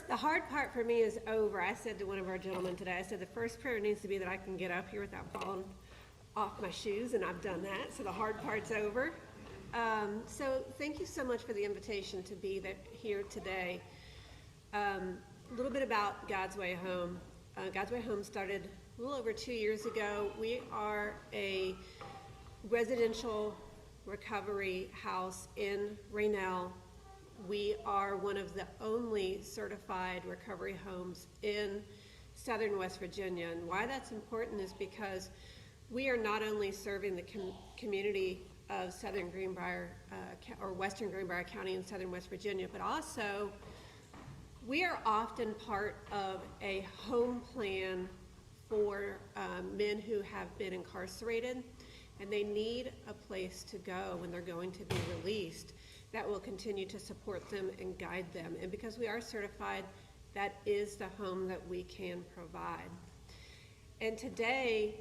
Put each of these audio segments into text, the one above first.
the hard part for me is over. I said to one of our gentlemen today, I said the first prayer needs to be that I can get up here without falling off my shoes, and I've done that, so the hard part's over. So thank you so much for the invitation to be here today. A little bit about God's Way Home. God's Way Home started a little over 2 years ago. We are a residential recovery house in Raynell. We are one of the only certified recovery homes in southern West Virginia. And why that's important is because we are not only serving the community of southern Greenbrier or western Greenbrier County in southern West Virginia, but also we are often part of a home plan for men who have been incarcerated, and they need a place to go when they're going to be released that will continue to support them and guide them. And because we are certified, that is the home that we can provide. And today,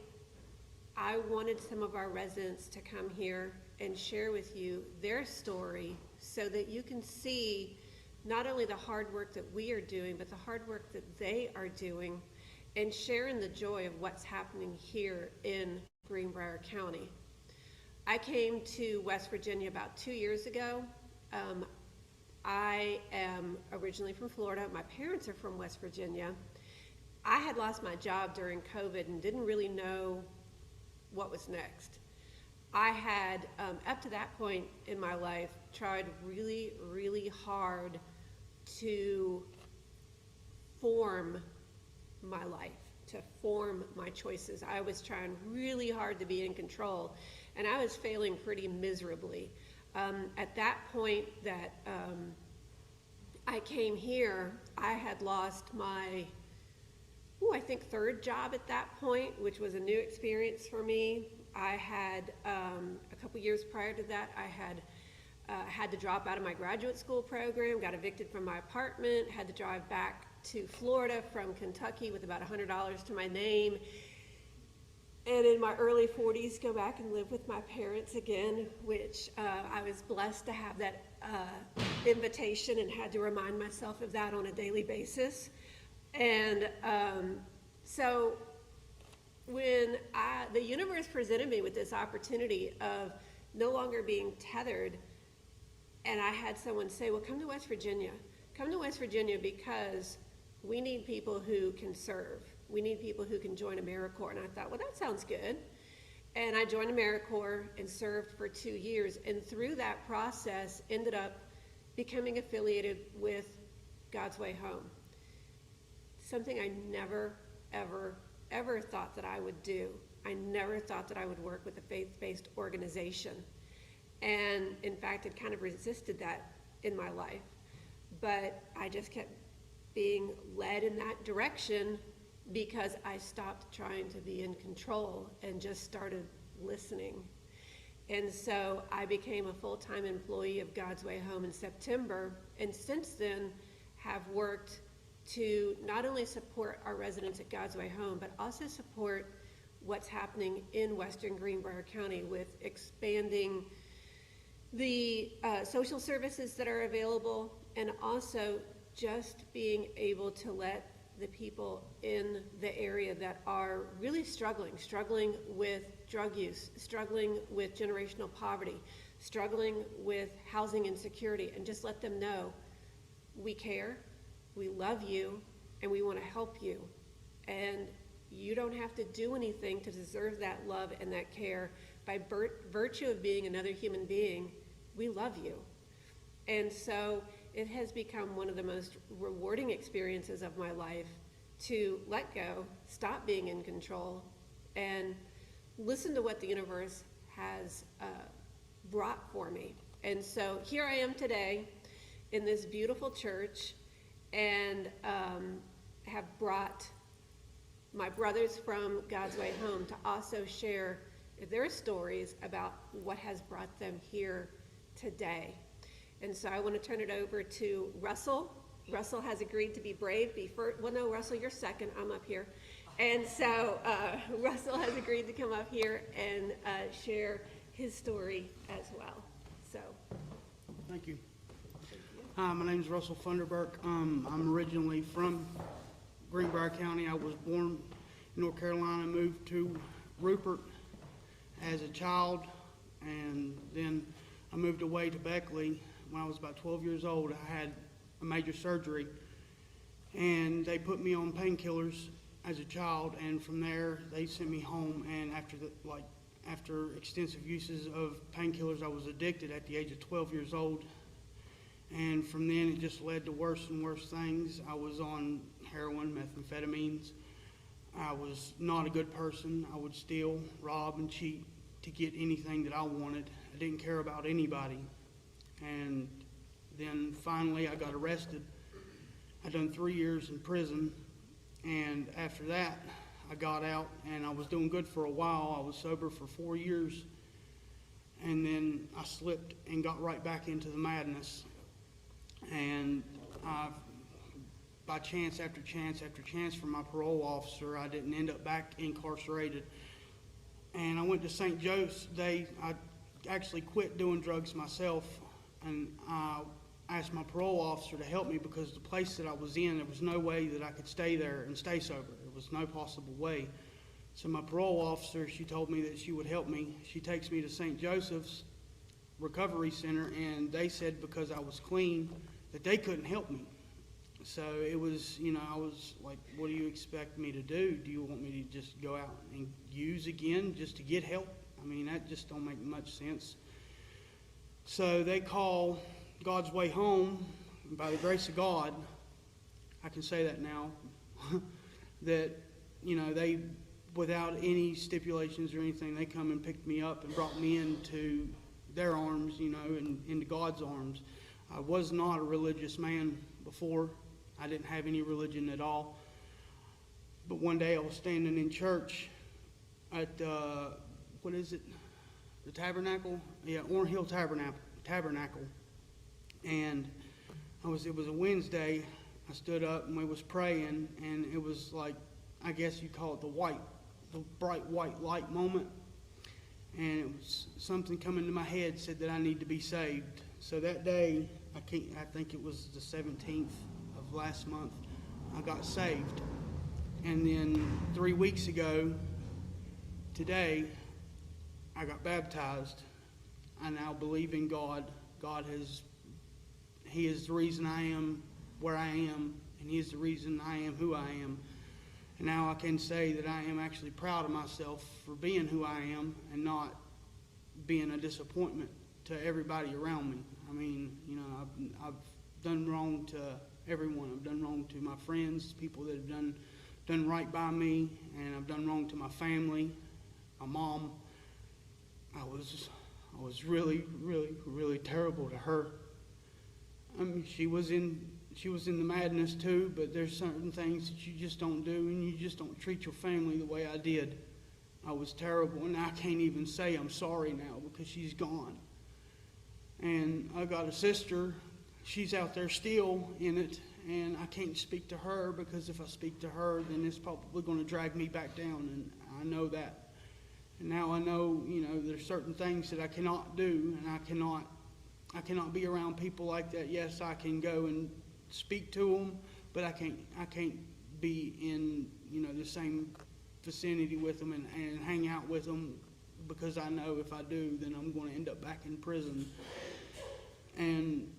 I wanted some of our residents to come here and share with you their story so that you can see not only the hard work that we are doing, but the hard work that they are doing, and sharing the joy of what's happening here in Greenbrier County. I came to West Virginia about 2 years ago. I am originally from Florida. My parents are from West Virginia. I had lost my job during COVID and didn't really know what was next. I had, up to that point in my life, tried really, really hard to form my life, to form my choices. I was trying really hard to be in control, and I was failing pretty miserably. At that point that I came here, I had lost my, I think third job at that point, which was a new experience for me. I had, a couple years prior to that, I had to drop out of my graduate school program, got evicted from my apartment, had to drive back to Florida from Kentucky with about $100 to my name, and in my early 40s go back and live with my parents again, which I was blessed to have that invitation and had to remind myself of that on a daily basis. And so when the universe presented me with this opportunity of no longer being tethered, and I had someone say, well, come to West Virginia. Come to West Virginia because we need people who can serve. We need people who can join AmeriCorps. And I thought, well, that sounds good. And I joined AmeriCorps and served for 2 years. And through that process, ended up becoming affiliated with God's Way Home. Something I never, ever, ever thought that I would do. I never thought that I would work with a faith-based organization. And in fact, it kind of resisted that in my life. But I just kept being led in that direction because I stopped trying to be in control and just started listening. And so I became a full-time employee of God's Way Home in September, and since then have worked to not only support our residents at God's Way Home, but also support what's happening in western Greenbrier County with expanding the social services that are available, and also just being able to let the people in the area that are really struggling with drug use, struggling with generational poverty, struggling with housing insecurity, and just let them know we care, we love you, and we want to help you. And you don't have to do anything to deserve that love and that care. By virtue of being another human being, we love you. And so it has become one of the most rewarding experiences of my life to let go, stop being in control, and listen to what the universe has brought for me. And so here I am today in this beautiful church, and have brought my brothers from God's Way Home to also share their stories about what has brought them here today. And so I want to turn it over to Russell. Russell has agreed to be brave. Well, no, Russell, you're second. I'm up here. And so Russell has agreed to come up here and share his story as well. So. Thank you. Hi, my name is Russell Funderburk. I'm originally from Greenbrier County. I was born in North Carolina, moved to Rupert as a child, and then I moved away to Beckley when I was about 12 years old. I had a major surgery, and they put me on painkillers as a child, and from there they sent me home. And after extensive uses of painkillers, I was addicted at the age of 12 years old. And from then, it just led to worse and worse things. I was on heroin, methamphetamines. I was not a good person. I would steal, rob, and cheat to get anything that I wanted. I didn't care about anybody. And then finally, I got arrested. I'd done 3 years in prison. And after that, I got out, and I was doing good for a while. I was sober for 4 years. And then I slipped and got right back into the madness. And by chance after chance after chance from my parole officer, I didn't end up back incarcerated. And I went to St. Joe's. I actually quit doing drugs myself, and I asked my parole officer to help me because the place that I was in, there was no way that I could stay there and stay sober. There was no possible way. So my parole officer, she told me that she would help me. She takes me to St. Joseph's Recovery Center, and they said because I was clean that they couldn't help me. So it was, I was like, what do you expect me to do? Do you want me to just go out and use again just to get help? I mean, that just don't make much sense. So they call God's Way Home, and by the grace of God, I can say that now, that, they, without any stipulations or anything, they come and picked me up and brought me into their arms, and into God's arms. I was not a religious man before. I didn't have any religion at all. But one day I was standing in church at, The Tabernacle? Yeah, Orange Hill Tabernacle. And it was a Wednesday. I stood up and we was praying, and it was like, I guess you'd call it the bright white light moment. And it was something coming to my head said that I need to be saved. So that day, I think it was the 17th of last month, I got saved. And then 3 weeks ago, today, I got baptized. I now believe in God. He is the reason I am where I am, and He is the reason I am who I am. And now I can say that I am actually proud of myself for being who I am and not being a disappointment to everybody around me. I mean, I've done wrong to everyone. I've done wrong to my friends, people that have done right by me, and I've done wrong to my family, my mom. I was really, really, really terrible to her. I mean, she was in the madness too, but there's certain things that you just don't do, and you just don't treat your family the way I did. I was terrible, and I can't even say I'm sorry now because she's gone. And I got a sister. She's out there still in it, and I can't speak to her because if I speak to her, then it's probably going to drag me back down, and I know that. And now I know, there's certain things that I cannot do, and I cannot be around people like that. Yes, I can go and speak to them, but I can't be in, the same vicinity with them and hang out with them, because I know if I do, then I'm going to end up back in prison. And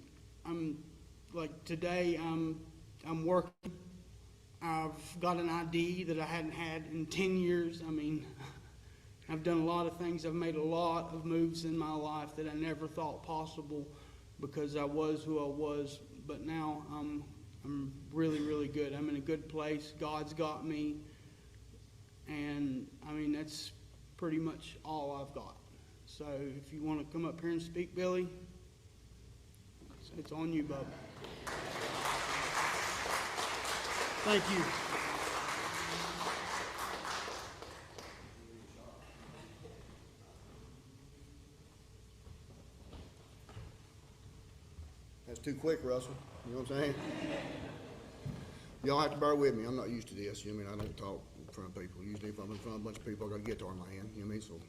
I'm like, today I'm working. I've got an ID that I hadn't had in 10 years. I mean, I've done a lot of things. I've made a lot of moves in my life that I never thought possible because I was who I was. But now I'm really, really good. I'm in a good place. God's got me. And I mean, that's pretty much all I've got. So if you want to come up here and speak, Billy, it's on you, bub. Thank you. That's too quick, Russell. You know what I'm saying? Y'all have to bear with me. I'm not used to this. I don't talk in front of people. Usually if I'm in front of a bunch of people, I got a guitar in my hand. So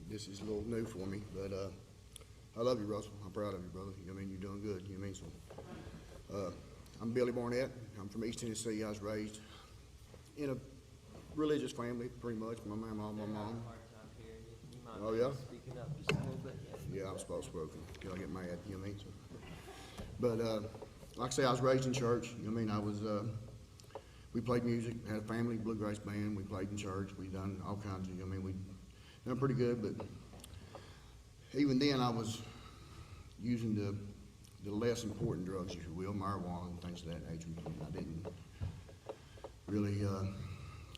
this is a little new for me. But I love you, Russell. I'm proud of you, brother. You're doing good. So I'm Billy Barnett. I'm from East Tennessee. I was raised in a religious family, pretty much. My mom, my mom. Oh, yeah? Speaking up just a little bit. Yeah, I'm spoken till I get mad, you know what I mean? So, but, like I say, I was raised in church, you know what I mean? I was, we played music, had a family bluegrass band, we played in church, we done all kinds of, you know what I mean? We done pretty good, but even then I was using the less important drugs, if you will, marijuana and things of that nature. I didn't really,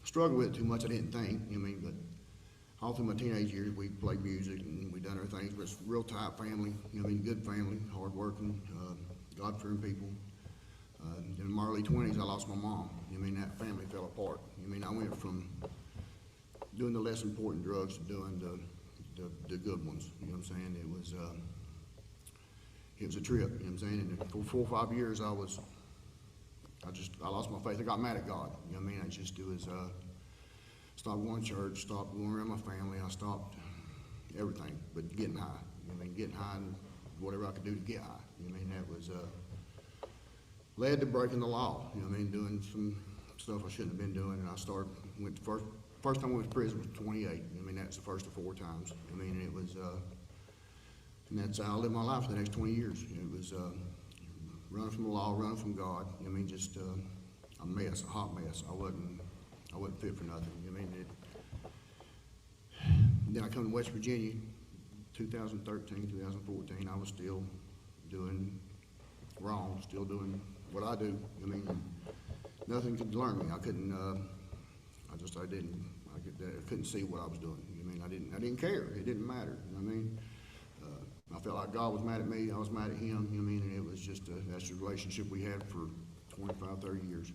struggle with it too much, I didn't think, you know what I mean? But all through my teenage years, we played music and we done our things. It was a real tight family, you know what I mean, good family, hard-working, God-fearing people. In my early 20s, I lost my mom. You know what I mean, that family fell apart. You know what I mean, I went from doing the less important drugs to doing the good ones. You know what I'm saying? It was a trip. You know what I'm saying? And for 4 or 5 years, I lost my faith. I got mad at God. You know what I mean? It was stopped going to church, stopped going around my family. I stopped everything but getting high. You know what I mean? Getting high and whatever I could do to get high. You know what I mean? That was led to breaking the law. You know what I mean? Doing some stuff I shouldn't have been doing. And I first time I went to prison was 28. You know what I mean? That's the first of 4 times. I mean, and it was, and that's how I lived my life for the next 20 years. It was running from the law, running from God. You know what I mean? Just a mess, a hot mess. I wasn't fit for nothing. You know what I mean? Then I come to West Virginia, 2013, 2014. I was still doing wrong, still doing what I do. You know what I mean? Nothing could learn me. I couldn't. I couldn't see what I was doing. You know what I mean? I didn't care. It didn't matter. You know what I mean? I felt like God was mad at me. I was mad at Him. You know what I mean? And it was just that's the relationship we had for 25, 30 years.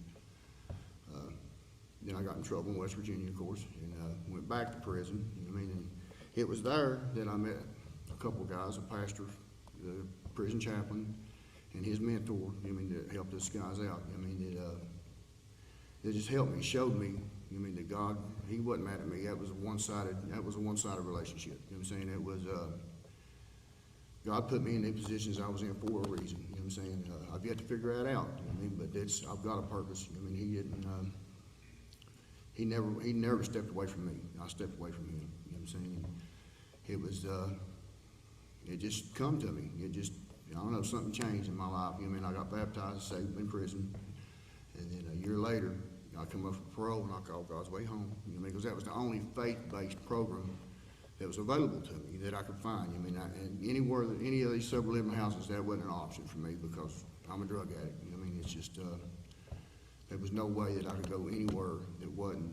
Then I got in trouble in West Virginia, of course, and went back to prison. You know what I mean? And it was there that I met a couple of guys, a pastor, the prison chaplain, and his mentor. You know what I mean? That helped us guys out. You know what I mean? It just helped me, showed me. You know what I mean? That God, He wasn't mad at me. That was a one-sided relationship. You know what I'm saying? It was God put me in the positions I was in for a reason. You know what I'm saying? I've yet to figure that out. You know what I mean? But I've got a purpose. You know what I mean? He didn't. He never stepped away from me. I stepped away from him. You know what I'm saying? It was, it just come to me. I don't know, something changed in my life. You know what I mean? I got baptized, saved in prison, and then a year later, I come up for parole and I called God's Way Home. You know what I mean? Because that was the only faith-based program that was available to me that I could find. You know what I mean? And any of these sober living houses, that wasn't an option for me because I'm a drug addict. You know what I mean? It's just, there was no way that I could go anywhere that wasn't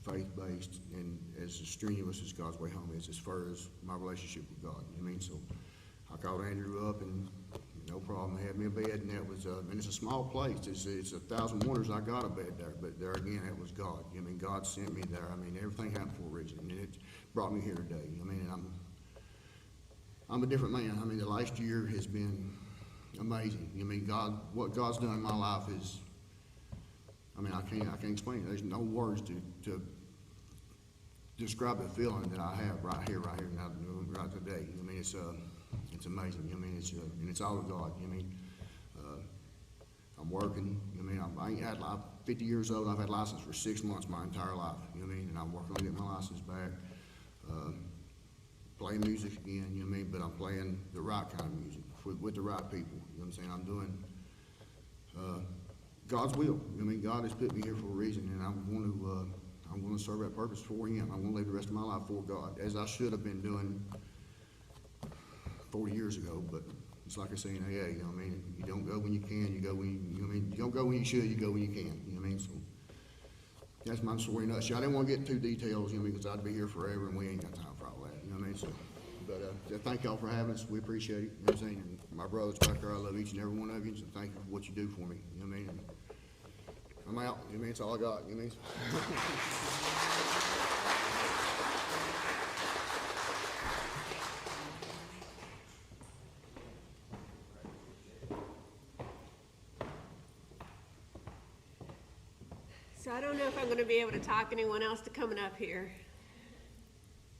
faith-based and as strenuous as God's Way Home is as far as my relationship with God. You know what I mean? So I called Andrew up and no problem, had me a bed, and that was, and it's a small place. It's 1,000 wonders I got a bed there, but there again, it was God. You know what I mean? God sent me there. I mean, everything happened for a reason, and it brought me here today. I mean, I'm a different man. I mean, the last year has been amazing. You know what I mean? What God's done in my life is, I mean, I can't explain it. There's no words to describe the feeling that I have right here now, right today. I mean, it's amazing. I mean, and it's all of God. I mean, I'm working. I mean, I ain't had, I'm 50 years old. I've had license for 6 months my entire life. You know what I mean? And I'm working on getting my license back. Playing music again. You know what I mean? But I'm playing the right kind of music with the right people. You know what I'm saying? I'm doing God's will. I mean, God has put me here for a reason, and I'm going to serve that purpose for Him. I'm going to live the rest of my life for God, as I should have been doing 40 years ago. But it's like I say in AA. You know what I mean? You don't go when you can. You go when you know what I mean? You don't go when you should. You go when you can. You know what I mean? So that's my story in a nutshell. I didn't want to get too details, you know, because I'd be here forever, and we ain't got time for all that. You know what I mean? So, but thank y'all for having us. We appreciate it. You know what I'm saying? And my brothers back there, I love each and every one of you. So thank you for what you do for me. You know what I mean? And I'm out. You know what I mean? It's all I got. You know what I mean? So I don't know if I'm going to be able to talk anyone else to coming up here.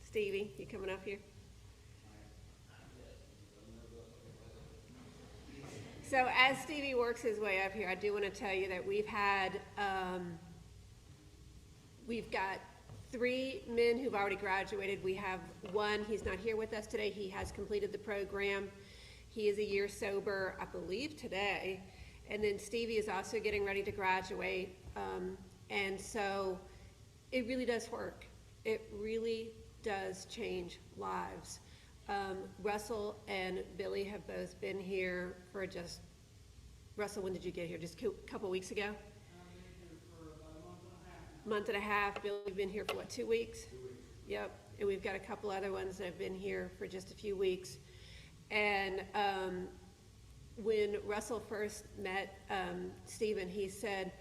Stevie, you coming up here? So as Stevie works his way up here, I do want to tell you that we've got 3 men who've already graduated. We have one, he's not here with us today. He has completed the program. He is a year sober, I believe, today. And then Stevie is also getting ready to graduate. And so it really does work. It really does change lives. Russell and Billy have both been here for Russell, when did you get here? Just a couple weeks ago? I've been here for about a Month and a half. Billy, you've been here for what, 2 weeks? 2 weeks. Yep. And we've got a couple other ones that have been here for just a few weeks. And when Russell first met Stephen, he said,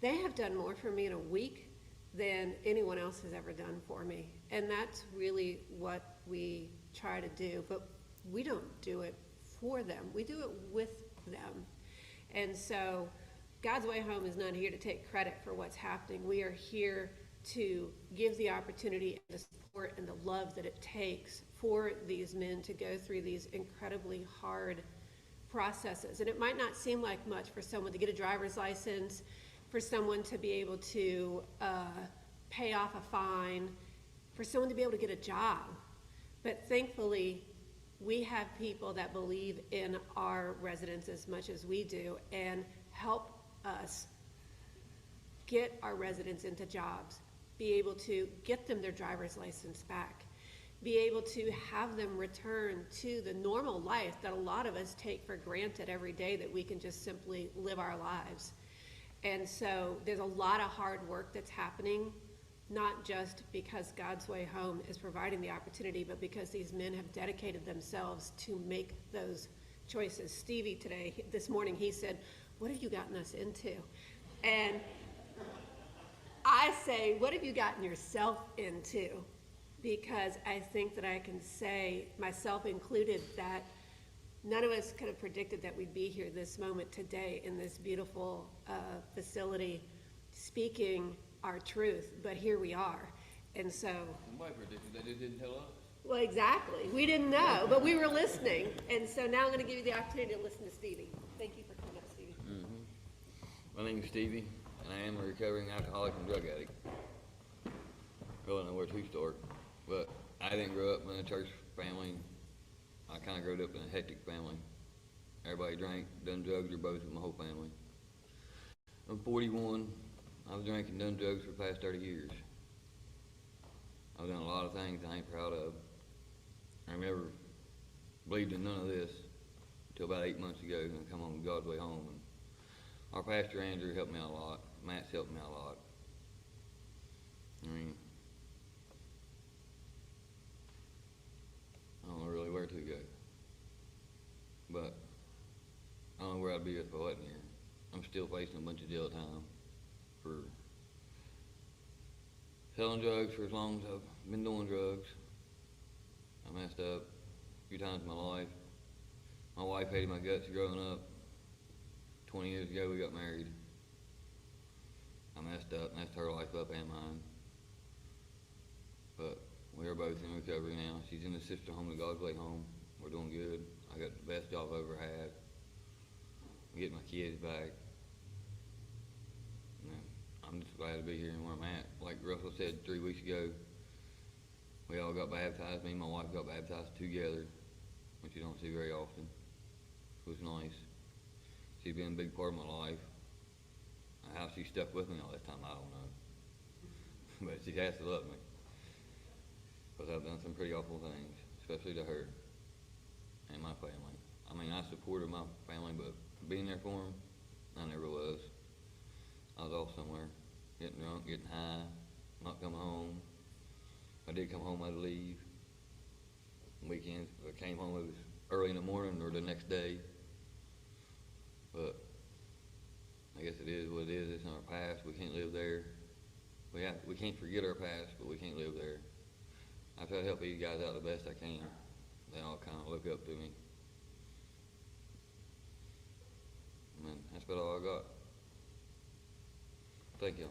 they have done more for me in a week than anyone else has ever done for me. And that's really what we try to do. But we don't do it for them. We do it with them. And so God's Way Home is not here to take credit for what's happening. We are here to give the opportunity and the support and the love that it takes for these men to go through these incredibly hard processes. And it might not seem like much for someone to get a driver's license, for someone to be able to pay off a fine, for someone to be able to get a job. But thankfully, we have people that believe in our residents as much as we do and help us get our residents into jobs, be able to get them their driver's license back, be able to have them return to the normal life that a lot of us take for granted every day, that we can just simply live our lives. And so there's a lot of hard work that's happening, not just because God's Way Home is providing the opportunity, but because these men have dedicated themselves to make those choices. Stevie today, this morning, he said, what have you gotten us into? And I say, what have you gotten yourself into? Because I think that I can say, myself included, that none of us could have predicted that we'd be here this moment today in this beautiful facility speaking our truth, but here we are. And so Somebody predicted that, it didn't tell us. well, exactly, we didn't know, but we were listening. And so now I'm going to give you the opportunity to listen to Stevie. Thank you for coming up, Stevie. My name is Stevie, and I am a recovering alcoholic and drug addict. Really know where to start, but I didn't grow up in a church family. I kind of grew up in a hectic family. Everybody drank, done drugs, or both with my whole family. I'm 41. I've drank and done drugs for the past 30 years. I've done a lot of things I ain't proud of. I never believed in none of this until about 8 months ago, and I come on God's Way Home. And our pastor Andrew helped me out a lot. Matt's helped me out a lot. I mean, I don't know really where to go, but I don't know where I'd be if I wasn't here. I'm still facing a bunch of jail time for selling drugs for as long as I've been doing drugs. I messed up a few times in my life. My wife hated my guts growing up. 20 years ago we got married. I messed her life up and mine. But we are both in recovery now. She's in the sister home to God's Way Home. We're doing good. I got the best job I've ever had. I'm getting my kids back. And I'm just glad to be here and where I'm at. Like Russell said 3 weeks ago, we all got baptized. Me and my wife got baptized together, which you don't see very often. It was nice. She's been a big part of my life. How she stuck with me all this time, I don't know. But she has to love me. Because I've done some pretty awful things, especially to her and my family. I mean, I supported my family, but being there for them, I never was. I was off somewhere, getting drunk, getting high, not coming home. If I did come home, I'd leave. Weekends, if I came home, it was early in the morning or the next day. But I guess it is what it is. It's in our past. We can't live there. We can't forget our past, but we can't live there. I try to help these guys out the best I can. They all kind of look up to me. And that's about all I got. Thank you.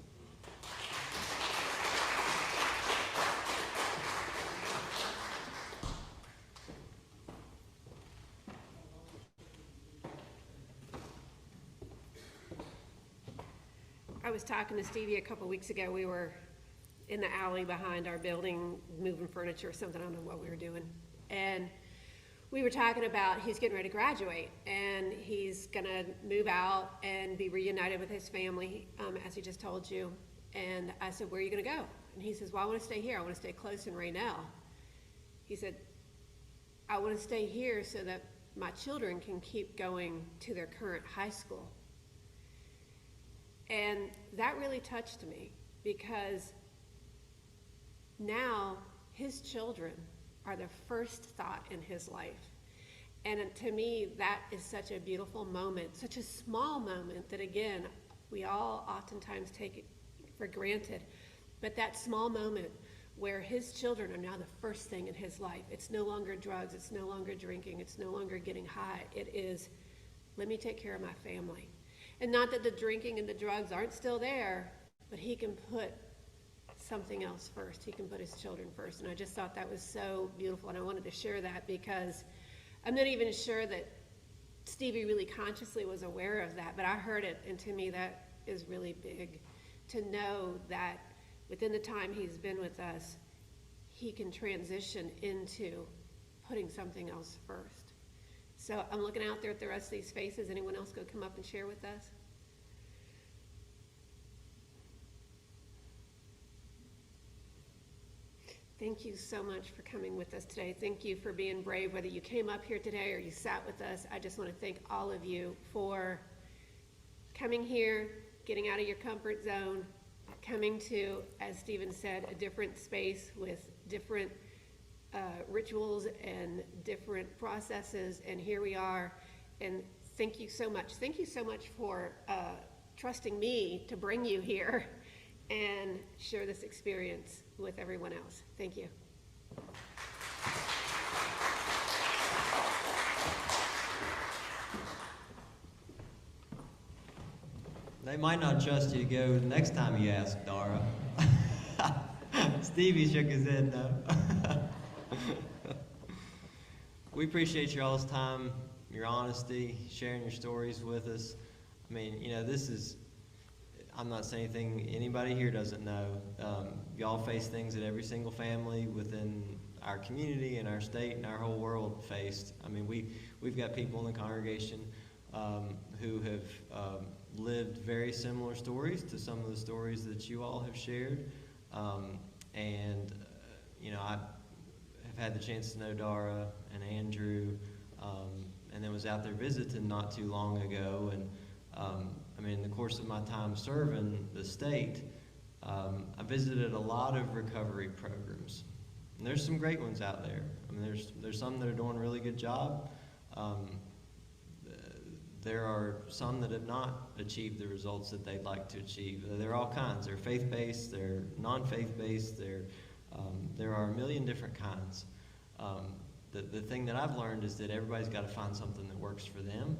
I was talking to Stevie a couple weeks ago. We were in the alley behind our building, moving furniture or something. I don't know what we were doing. And we were talking about he's getting ready to graduate, and he's gonna move out and be reunited with his family, as he just told you. And I said, where are you gonna go? And he says, well, I wanna stay here. I wanna stay close in Raynell. He said, I wanna stay here so that my children can keep going to their current high school. And that really touched me, because now his children are the first thought in his life. And to me, that is such a beautiful moment, such a small moment that, again, we all oftentimes take it for granted. But that small moment where his children are now the first thing in his life. It's no longer drugs, it's no longer drinking, it's no longer getting high. It is, let me take care of my family. And not that the drinking and the drugs aren't still there, but he can put something else first. He can put his children first. And I just thought that was so beautiful, and I wanted to share that, because I'm not even sure that Stevie really consciously was aware of that, but I heard it, and to me that is really big, to know that within the time he's been with us, he can transition into putting something else first. So I'm looking out there at the rest of these faces. Anyone else go come up and share with us? Thank you so much for coming with us today. Thank you for being brave, whether you came up here today or you sat with us. I just want to thank all of you for coming here, getting out of your comfort zone, coming to, as Stephen said, a different space with different rituals and different processes, and here we are. And thank you so much. Thank you so much for trusting me to bring you here and share this experience with everyone else. Thank you. They might not trust you to go the next time you ask, Dara. Stevie shook his head no. We appreciate your all's time, your honesty, sharing your stories with us. I mean, you know, this is, I'm not saying anything anybody here doesn't know. Y'all face things that every single family within our community and our state and our whole world faced. I mean, we've got people in the congregation who have lived very similar stories to some of the stories that you all have shared. You know, I have had the chance to know Dara and Andrew, and then was out there visiting not too long ago. And I mean, in the course of my time serving the state, I visited a lot of recovery programs. And there's some great ones out there. I mean, there's some that are doing a really good job. There are some that have not achieved the results that they'd like to achieve. There are all kinds. They're faith-based, they're non-faith-based, there are a million different kinds. The thing that I've learned is that everybody's got to find something that works for them,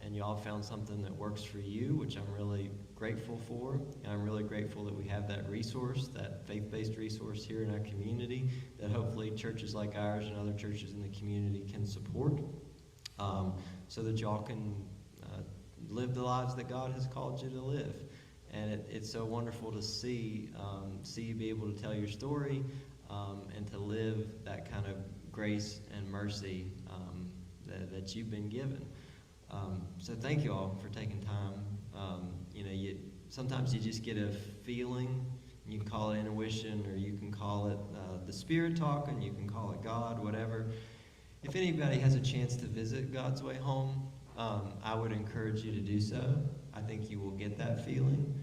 and y'all found something that works for you, which I'm really grateful for. And I'm really grateful that we have that resource, that faith-based resource here in our community, that hopefully churches like ours and other churches in the community can support, so that y'all can live the lives that God has called you to live. And it's so wonderful to see you be able to tell your story, and to live that kind of grace and mercy that you've been given. So thank you all for taking time. You know, sometimes you just get a feeling. You can call it intuition, or you can call it the Spirit talking, you can call it God, whatever. If anybody has a chance to visit God's Way Home, I would encourage you to do so. I think you will get that feeling.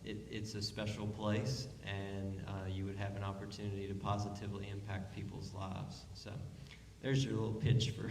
It's a special place, and you would have an opportunity to positively impact people's lives. So there's your little pitch for